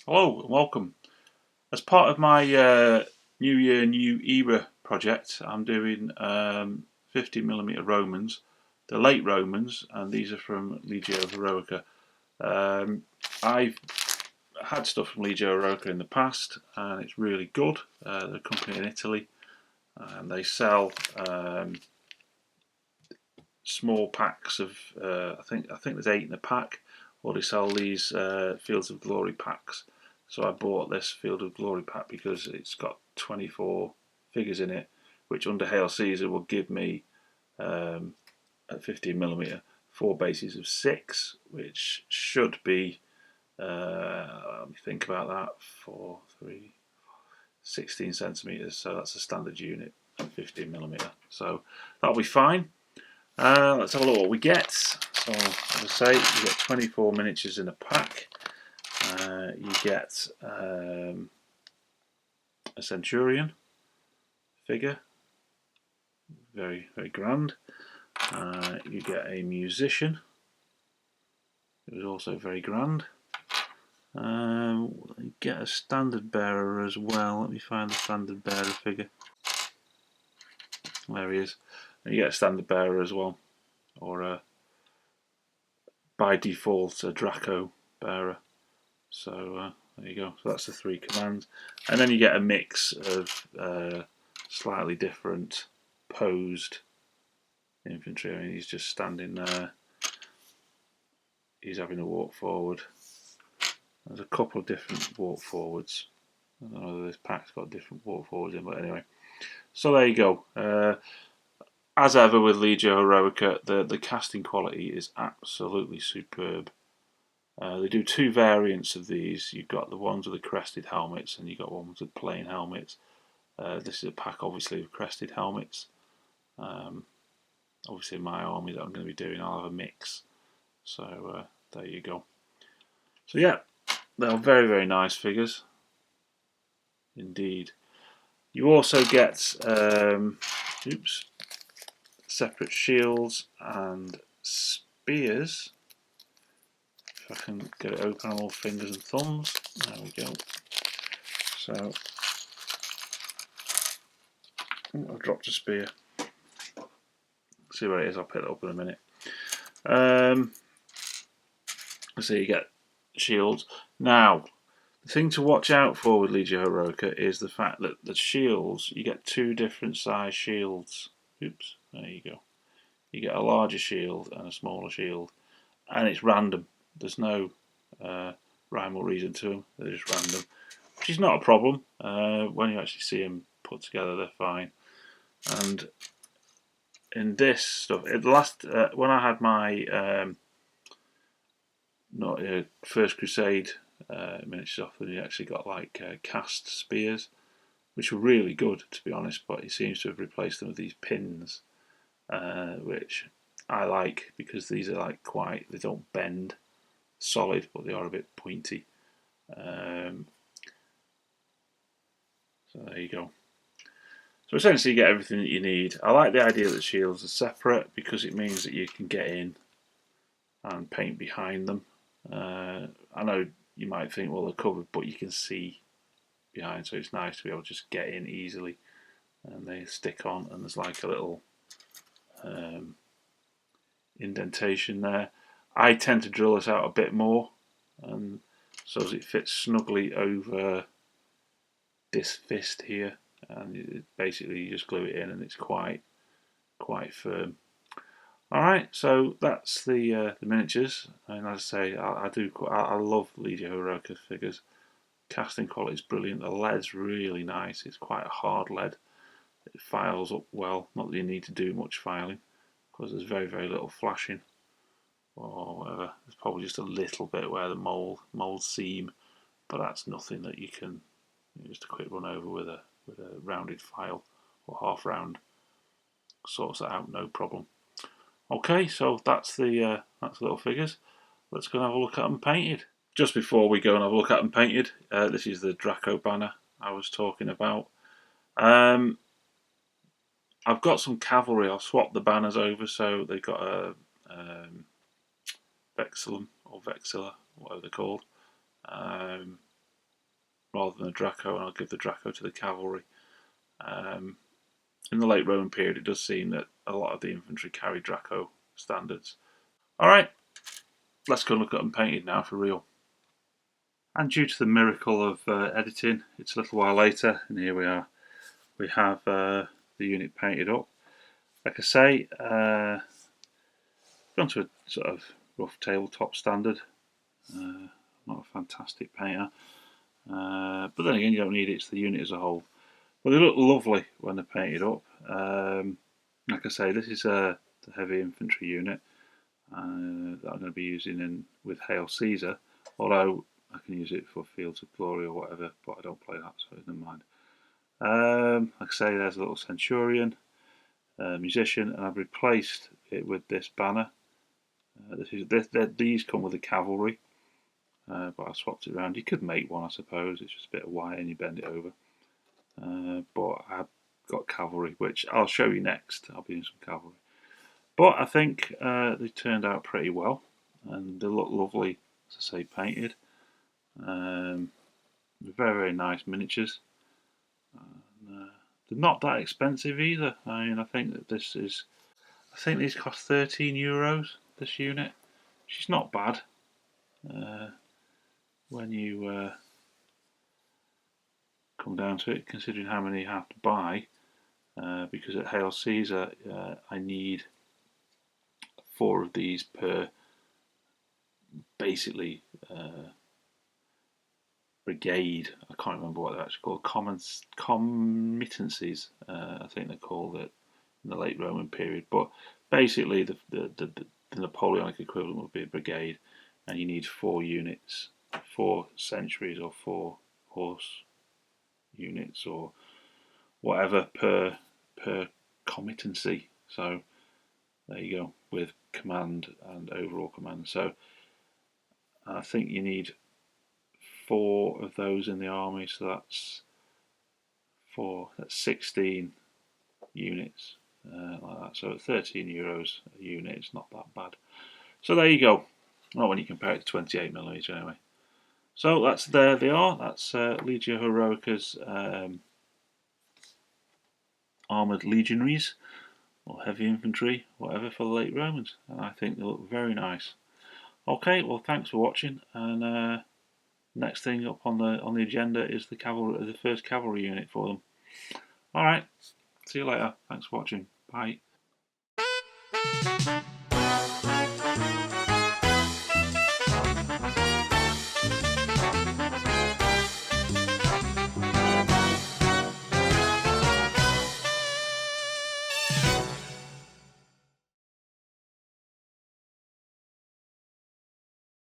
Hello and welcome. As part of my New Year, New Era project, I'm doing 50mm Romans, the late Romans, and these are from Legio Heroica. I've had stuff from Legio Heroica in the past, and it's really good. They're a company in Italy, and they sell small packs of I think there's 8 in a pack, or they sell these Fields of Glory packs. So I bought this Field of Glory pack because it's got 24 figures in it, which under Hail Caesar will give me at 15mm 4 bases of 6, which should be let me think about that, 4, 3, 16 centimeters. So that's a standard unit at 15mm. So that'll be fine. Let's have a look what we get. So, as I say, you get 24 miniatures in a pack. You get a centurion figure, very grand. You get a musician, who's also very grand. You get a standard bearer as well. Let me find the standard bearer figure. There he is. And you get a standard bearer as well, or by default a Draco bearer. So there you go. So that's the 3 commands, and then you get a mix of slightly different posed infantry. I mean, he's just standing there. He's having a walk forward. There's a couple of different walk forwards. I don't know whether this pack's got different walk forwards in, but anyway. So there you go. As ever with Legio Heroica, the casting quality is absolutely superb. They do 2 variants of these. You've got the ones with the crested helmets, and you've got ones with plain helmets. This is a pack, obviously, of crested helmets. Obviously, in my army that I'm going to be doing, I'll have a mix. So there you go. So yeah, they're very nice figures, indeed. You also get separate shields and spears. If I can get it open on all fingers and thumbs. There we go. So I've dropped a spear. See where it is, I'll pick it up in a minute. So you get shields. Now, the thing to watch out for with Legio Heroica is the fact that the shields, you get 2 different size shields. Oops, there you go. You get a larger shield and a smaller shield, and it's random. There's no rhyme or reason to them. They're just random, which is not a problem. When you actually see them put together, they're fine. And in this stuff, when I had my First Crusade miniatures off, and you actually got like cast spears, which were really good, to be honest. But he seems to have replaced them with these pins, which I like because these are like they don't bend, solid, but they are a bit pointy. So there you go. So essentially you get everything that you need. I like the idea that shields are separate because it means that you can get in and paint behind them. I know you might think, well, they're covered, but you can see behind, so it's nice to be able to just get in easily. And they stick on, and there's like a little indentation there. I tend to drill this out a bit more, and so as it fits snugly over this fist here, and basically you just glue it in, and it's quite firm. All right, so that's the miniatures, and as I say, I love Legio Heroica figures. Casting quality is brilliant. The lead's really nice. It's quite a hard lead. It files up well. Not that you need to do much filing, because there's very little flashing or whatever. There's probably just a little bit where the mold seam, but that's nothing that you can just a quick run over with a rounded file or half round sorts that out, no problem. Okay, so that's the little figures. Let's go and have a look at them painted. Just before we go and have a look at them painted, this is the Draco banner I was talking about. I've got some cavalry. I'll swap the banners over, so they've got a Vexillum or Vexilla, whatever they're called. rather than a Draco, and I'll give the Draco to the cavalry. In the late Roman period, it does seem that a lot of the infantry carry Draco standards. Alright, let's go look at them painted now for real. And due to the miracle of editing, it's a little while later, and here we are. We have the unit painted up. Like I say, gone to a sort of rough tabletop standard. Not a fantastic painter. But then again, you don't need it, it's the unit as a whole. But they look lovely when they're painted up. Like I say, this is the heavy infantry unit that I'm going to be using with Hail Caesar, although I can use it for Fields of Glory or whatever, but I don't play that, so never mind. Like I say, there's a little Centurion, Musician, and I've replaced it with this banner. These come with the cavalry, but I swapped it around. You could make one, I suppose. It's just a bit of wire and you bend it over. But I've got cavalry, which I'll show you next. I'll be in some cavalry. But I think they turned out pretty well, and they look lovely, as I say, painted. Very, very nice miniatures. They're not that expensive either. I mean, I think that this is. I think these cost €13. This unit, which is not bad. When you come down to it, considering how many you have to buy, because at Hail Caesar I need 4 of these per basically brigade. I can't remember what they're actually called. Committancies, I think they're called it in the late Roman period. But basically, the Napoleonic equivalent would be a brigade, and you need 4 units, 4 centuries or 4 horse units or whatever per committancy. So there you go, with command and overall command. So I think you need 4 of those in the army, so that's 16 units, like that. So at €13 a unit, it's not that bad. So there you go. Not when you compare it to 28mm anyway. So there they are. That's Legio Heroica's armoured legionaries, or heavy infantry, whatever, for the late Romans. And I think they look very nice. Okay, well, thanks for watching, and next thing up on the agenda is the first cavalry unit for them. All right, see you later. Thanks for watching. Bye.